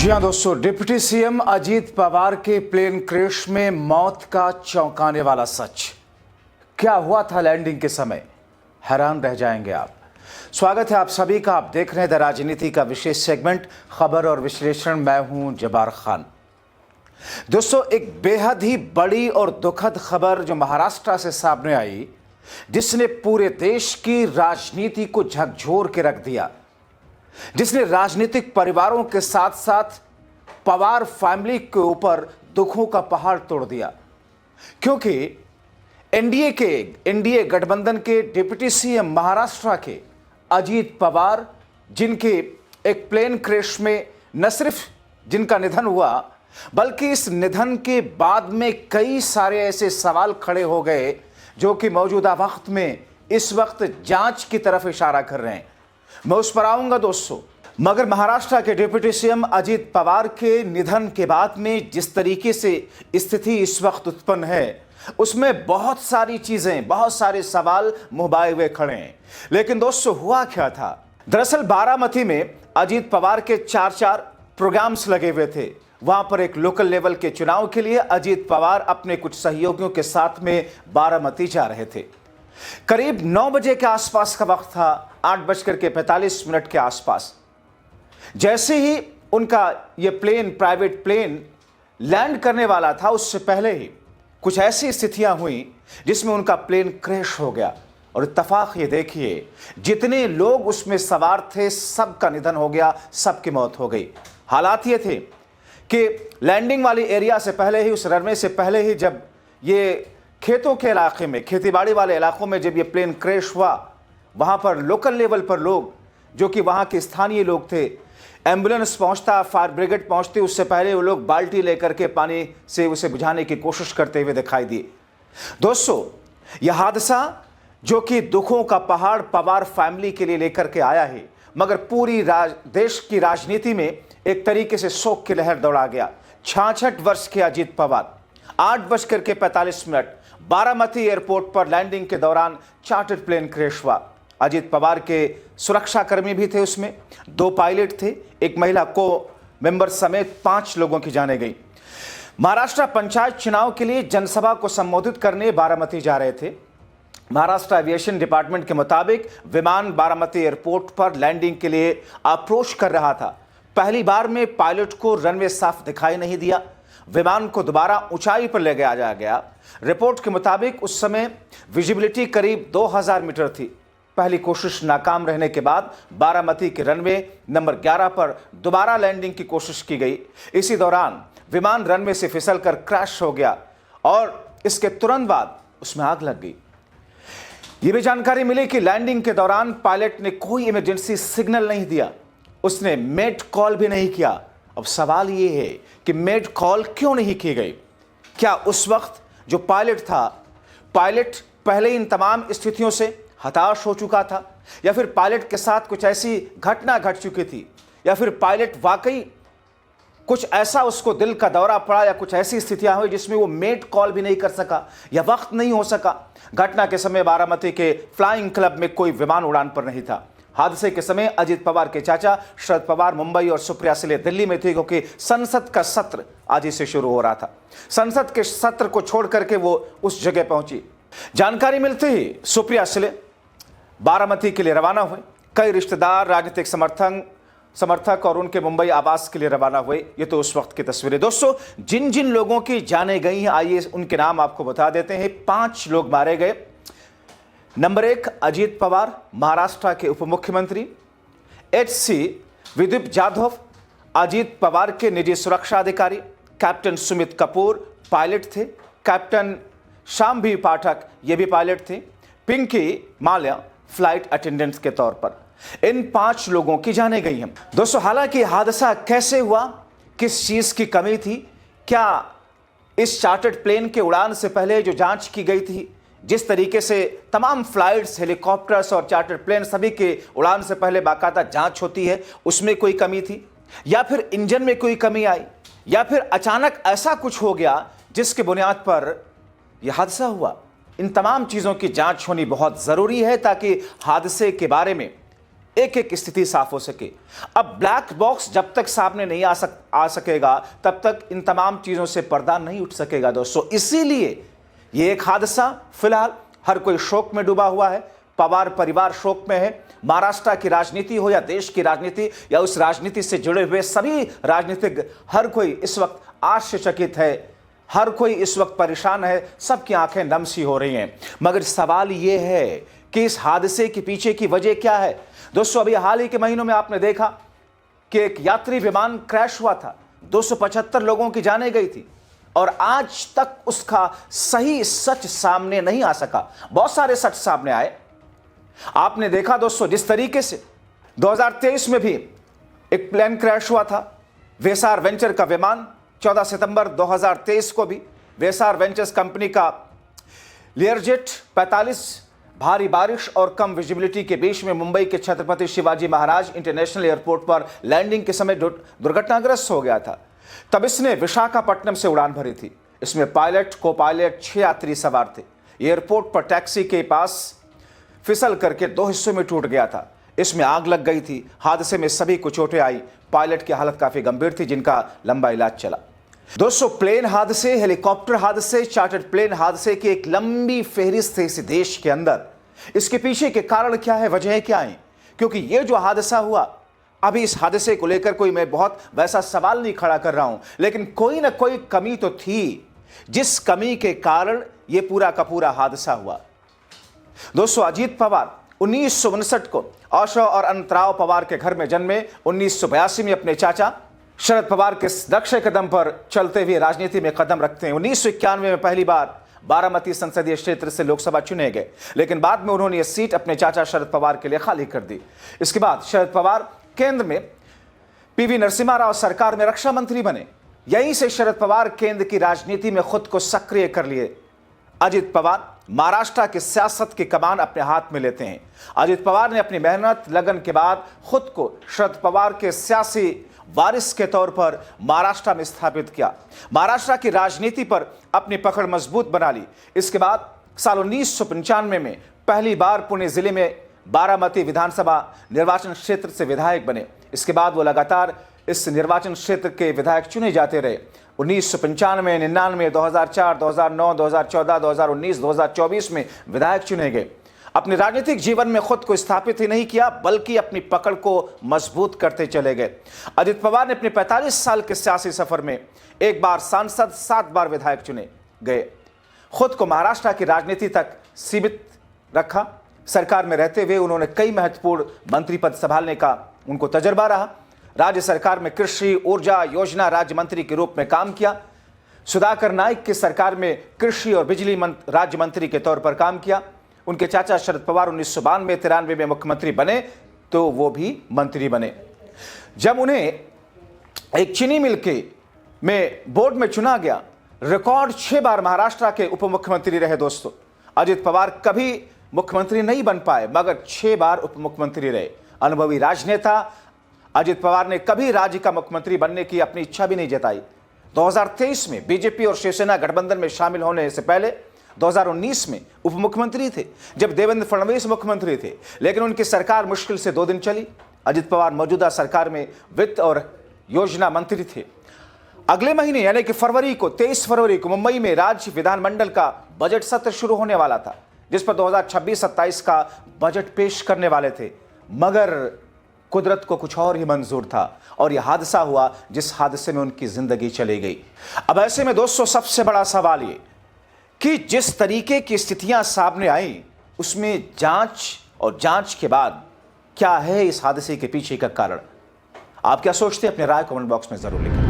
जी हाँ दोस्तों, deputy CM Ajit Pawar के प्लेन क्रैश में मौत का चौंकाने वाला सच। क्या हुआ था लैंडिंग के समय, हैरान रह जाएंगे आप। स्वागत है आप सभी का। आप देख रहे हैं द राजनीति का विशेष सेगमेंट खबर और विश्लेषण। मैं हूं जब्बार खान। दोस्तों, एक बेहद ही बड़ी और दुखद खबर जो महाराष्ट्र से सामने आई, जिसने पूरे देश की राजनीति को झकझोर के रख दिया, जिसने राजनीतिक परिवारों के साथ साथ पवार फैमिली के ऊपर दुखों का पहाड़ तोड़ दिया। क्योंकि एनडीए गठबंधन के डिप्टी सीएम महाराष्ट्र के अजीत पवार, जिनके एक प्लेन क्रैश में न सिर्फ जिनका निधन हुआ, बल्कि इस निधन के बाद में कई सारे ऐसे सवाल खड़े हो गए जो कि मौजूदा वक्त में इस वक्त जांच की तरफ इशारा कर रहे हैं। मैं उस पर आऊंगा दोस्तों, मगर महाराष्ट्र के डिप्टी सीएम अजीत पवार के निधन के बाद में जिस तरीके से स्थिति इस वक्त उत्पन्न है, उसमें बहुत सारी चीजें, बहुत सारे सवाल मुहबाए हुए खड़े हैं। लेकिन दोस्तों, हुआ क्या था? दरअसल बारामती में अजीत पवार के चार प्रोग्राम्स लगे हुए थे। वहां पर एक लोकल लेवल के चुनाव के लिए अजीत पवार अपने कुछ सहयोगियों के साथ में बारामती जा रहे थे। करीब 9 बजे के आसपास का वक्त था, 8:45 के आसपास। जैसे ही उनका ये प्राइवेट प्लेन लैंड करने वाला था, उससे पहले ही कुछ ऐसी स्थितियां हुई जिसमें उनका प्लेन क्रैश हो गया। और इत्तफाक ये देखिए, जितने लोग उसमें सवार थे सबका निधन हो गया, सबकी मौत हो गई। हालात ये थे कि लैंडिंग वाली एरिया से पहले ही, उस रनवे से पहले ही, जब ये खेतों के इलाके में, खेतीबाड़ी वाले इलाकों में जब ये प्लेन क्रैश हुआ, वहाँ पर लोकल लेवल पर लोग, जो कि वहाँ के स्थानीय लोग थे, एम्बुलेंस पहुँचता, फायर ब्रिगेड पहुँचती, उससे पहले वो लोग बाल्टी लेकर के पानी से उसे बुझाने की कोशिश करते हुए दिखाई दिए। दोस्तों, यह हादसा जो कि दुखों का पहाड़ पवार फैमिली के लिए लेकर के आया है, मगर पूरी देश की राजनीति में एक तरीके से शोक की लहर दौड़ा गया। 66 वर्ष के अजीत पवार 8:45 बारामती एयरपोर्ट पर लैंडिंग के दौरान चार्टर्ड प्लेन क्रैश हुआ। अजीत पवार के सुरक्षाकर्मी भी थे, उसमें 2 पायलट थे, एक महिला को मेंबर समेत 5 लोगों की जाने गई। महाराष्ट्र पंचायत चुनाव के लिए जनसभा को संबोधित करने बारामती जा रहे थे। महाराष्ट्र एविएशन डिपार्टमेंट के मुताबिक विमान बारामती एयरपोर्ट पर लैंडिंग के लिए अप्रोच कर रहा था। पहली बार में पायलट को रनवे साफ दिखाई नहीं दिया। विमान को दोबारा ऊंचाई पर ले जाया गया। रिपोर्ट के मुताबिक उस समय विजिबिलिटी करीब 2000 मीटर थी। पहली कोशिश नाकाम रहने के बाद बारामती के रनवे नंबर 11 पर दोबारा लैंडिंग की कोशिश की गई। इसी दौरान विमान रनवे से फिसलकर क्रैश हो गया और इसके तुरंत बाद उसमें आग लग गई। यह भी जानकारी मिली कि लैंडिंग के दौरान पायलट ने कोई इमरजेंसी सिग्नल नहीं दिया, उसने मेड कॉल भी नहीं किया। अब सवाल यह है कि मेड कॉल क्यों नहीं की गई? क्या उस वक्त जो पायलट था, पायलट पहले इन तमाम स्थितियों से हताश हो चुका था, या फिर पायलट के साथ कुछ ऐसी घटना घट चुकी थी, या फिर पायलट वाकई कुछ ऐसा उसको दिल का दौरा पड़ा, या कुछ ऐसी स्थितियां हुई जिसमें वो मेड कॉल भी नहीं कर सका, या वक्त नहीं हो सका? घटना के समय बारामती के फ्लाइंग क्लब में कोई विमान उड़ान पर नहीं था। हादसे के समय अजीत पवार के चाचा शरद पवार मुंबई और सुप्रिया सुले दिल्ली में थे, क्योंकि संसद का सत्र आज ही से शुरू हो रहा था। संसद के सत्र को छोड़ करके वो उस जगह पहुंची। जानकारी मिलते ही सुप्रिया सुले बारामती के लिए रवाना हुए। कई रिश्तेदार, राजनीतिक समर्थक और उनके मुंबई आवास के लिए रवाना हुए। ये तो उस वक्त की तस्वीरें। दोस्तों, जिन जिन लोगों की जाने गई हैं, आइए उनके नाम आपको बता देते हैं। 5 लोग मारे गए। नंबर 1 अजीत पवार, महाराष्ट्र के उप मुख्यमंत्री। HC विदुप जाधव, अजीत पवार के निजी सुरक्षा अधिकारी। कैप्टन सुमित कपूर पायलट थे। कैप्टन शाम्भी पाठक ये भी पायलट थे। पिंकी माल्या फ्लाइट अटेंडेंट के तौर पर। इन 5 लोगों की जाने गई हैं। दोस्तों, हालांकि हादसा कैसे हुआ, किस चीज की कमी थी, क्या इस चार्टर्ड प्लेन के उड़ान से पहले जो जांच की गई थी, जिस तरीके से तमाम फ्लाइट्स, हेलीकॉप्टर्स और चार्टर्ड प्लेन सभी के उड़ान से पहले बाकायदा जांच होती है, उसमें कोई कमी थी, या फिर इंजन में कोई कमी आई, या फिर अचानक ऐसा कुछ हो गया जिसके बुनियाद पर यह हादसा हुआ? इन तमाम चीज़ों की जांच होनी बहुत ज़रूरी है, ताकि हादसे के बारे में एक एक स्थिति साफ हो सके। अब ब्लैक बॉक्स जब तक सामने नहीं आ सकेगा तब तक इन तमाम चीज़ों से पर्दा नहीं उठ सकेगा दोस्तों। इसीलिए ये एक हादसा, फिलहाल हर कोई शोक में डूबा हुआ है। पवार परिवार शोक में है। महाराष्ट्र की राजनीति हो या देश की राजनीति या उस राजनीति से जुड़े हुए सभी राजनीतिक, हर कोई इस वक्त आश्चर्यचकित है, हर कोई इस वक्त परेशान है, सबकी आंखें नम सी हो रही हैं। मगर सवाल यह है कि इस हादसे के पीछे की वजह क्या है दोस्तों। अभी हाल ही के महीनों में आपने देखा कि एक यात्री विमान क्रैश हुआ था, 275 लोगों की जानें गई थी और आज तक उसका सही सच सामने नहीं आ सका। बहुत सारे सच सामने आए। आपने देखा दोस्तों जिस तरीके से 2023 में भी एक प्लेन क्रैश हुआ था, वेसार वेंचर का विमान। 14 सितंबर 2023 को भी वेसार वेंचर्स कंपनी का लियरजेट 45 भारी बारिश और कम विजिबिलिटी के बीच में मुंबई के छत्रपति शिवाजी महाराज इंटरनेशनल एयरपोर्ट पर लैंडिंग के समय दुर्घटनाग्रस्त हो गया था। तब इसने विशाखापट्टनम से उड़ान भरी थी। इसमें पायलट, को पायलट, 6 यात्री सवार थे। एयरपोर्ट पर टैक्सी के पास फिसल करके 2 हिस्सों में टूट गया था। इसमें आग लग गई थी। हादसे में सभी को चोटें आई। पायलट की हालत काफी गंभीर थी, जिनका लंबा इलाज चला। दोस्तों, प्लेन हादसे, हेलीकॉप्टर हादसे, चार्टर्ड प्लेन हादसे की एक लंबी फहरिस्त है इस देश के अंदर। इसके पीछे के कारण क्या है, वजह क्या है? क्योंकि ये जो हादसा हुआ, अभी इस हादसे को लेकर कोई मैं बहुत वैसा सवाल नहीं खड़ा कर रहा हूं, लेकिन कोई ना कोई कमी तो थी, जिस कमी के कारण यह पूरा का पूरा हादसा हुआ। दोस्तों, अजीत पवार 1959 को आशा और अनंतराव पवार के घर में जन्मे। 1982 में अपने चाचा शरद पवार के नक्शे कदम पर चलते हुए राजनीति में कदम रखते हैं। 1991 में पहली बार बारामती संसदीय क्षेत्र से लोकसभा चुने गए, लेकिन बाद में उन्होंने यह सीट अपने चाचा शरद पवार के लिए खाली कर दी। इसके बाद शरद पवार केंद्र में पीवी नरसिम्हा राव सरकार में रक्षा मंत्री बने। यहीं से शरद पवार केंद्र की राजनीति में खुद को सक्रिय कर लिए। अजीत पवार महाराष्ट्र की सियासत की कमान अपने हाथ में लेते हैं। अजीत पवार ने अपनी मेहनत लगन के बाद खुद को शरद पवार के सियासी वारिस के तौर पर महाराष्ट्र में स्थापित किया। महाराष्ट्र की राजनीति पर अपनी पकड़ मजबूत बना ली। इसके बाद साल 1995 में पहली बार पुणे जिले में बारामती विधानसभा निर्वाचन क्षेत्र से विधायक बने। इसके बाद वो लगातार इस निर्वाचन क्षेत्र के विधायक चुने जाते रहे। 1995, 99, 2004, 2009, 2014, 2019, 2024 में विधायक चुने गए। अपने राजनीतिक जीवन में खुद को स्थापित ही नहीं किया, बल्कि अपनी पकड़ को मजबूत करते चले गए। अजित पवार ने अपने 45 साल के सियासी सफर में 1 बार सांसद, 7 बार विधायक चुने गए। खुद को महाराष्ट्र की राजनीति तक सीमित रखा। सरकार में रहते हुए उन्होंने कई महत्वपूर्ण मंत्री पद संभालने का उनको तजर्बा रहा। राज्य सरकार में कृषि, ऊर्जा, योजना राज्य मंत्री के रूप में काम किया। सुधाकर नाइक की सरकार में कृषि और बिजली राज्य मंत्री के तौर पर काम किया। उनके चाचा शरद पवार 1992-93 में मुख्यमंत्री बने तो वो भी मंत्री बने। जब उन्हें एक चीनी मिल के में बोर्ड में चुना गया, रिकॉर्ड 6 बार महाराष्ट्र के उप मुख्यमंत्री रहे। दोस्तों, अजित पवार कभी मुख्यमंत्री नहीं बन पाए, मगर 6 बार उप मुख्यमंत्री रहे। अनुभवी राजनेता अजित पवार ने कभी राज्य का मुख्यमंत्री बनने की अपनी इच्छा भी नहीं जताई। 2023 में बीजेपी और शिवसेना गठबंधन में शामिल होने से पहले 2019 में उप मुख्यमंत्री थे, जब देवेंद्र फडणवीस मुख्यमंत्री थे, लेकिन उनकी सरकार मुश्किल से 2 दिन चली। अजित पवार मौजूदा सरकार में वित्त और योजना मंत्री थे। अगले महीने यानी कि 23 फरवरी को मुंबई में राज्य विधानमंडल का बजट सत्र शुरू होने वाला था, जिस पर 2026-27 का बजट पेश करने वाले थे, मगर कुदरत को कुछ और ही मंजूर था और यह हादसा हुआ जिस हादसे में उनकी जिंदगी चली गई। अब ऐसे में दोस्तों, सबसे बड़ा सवाल ये कि जिस तरीके की स्थितियां सामने आई, उसमें जांच के बाद क्या है इस हादसे के पीछे का कारण? आप क्या सोचते हैं? अपने राय कमेंट बॉक्स में जरूर लिखें।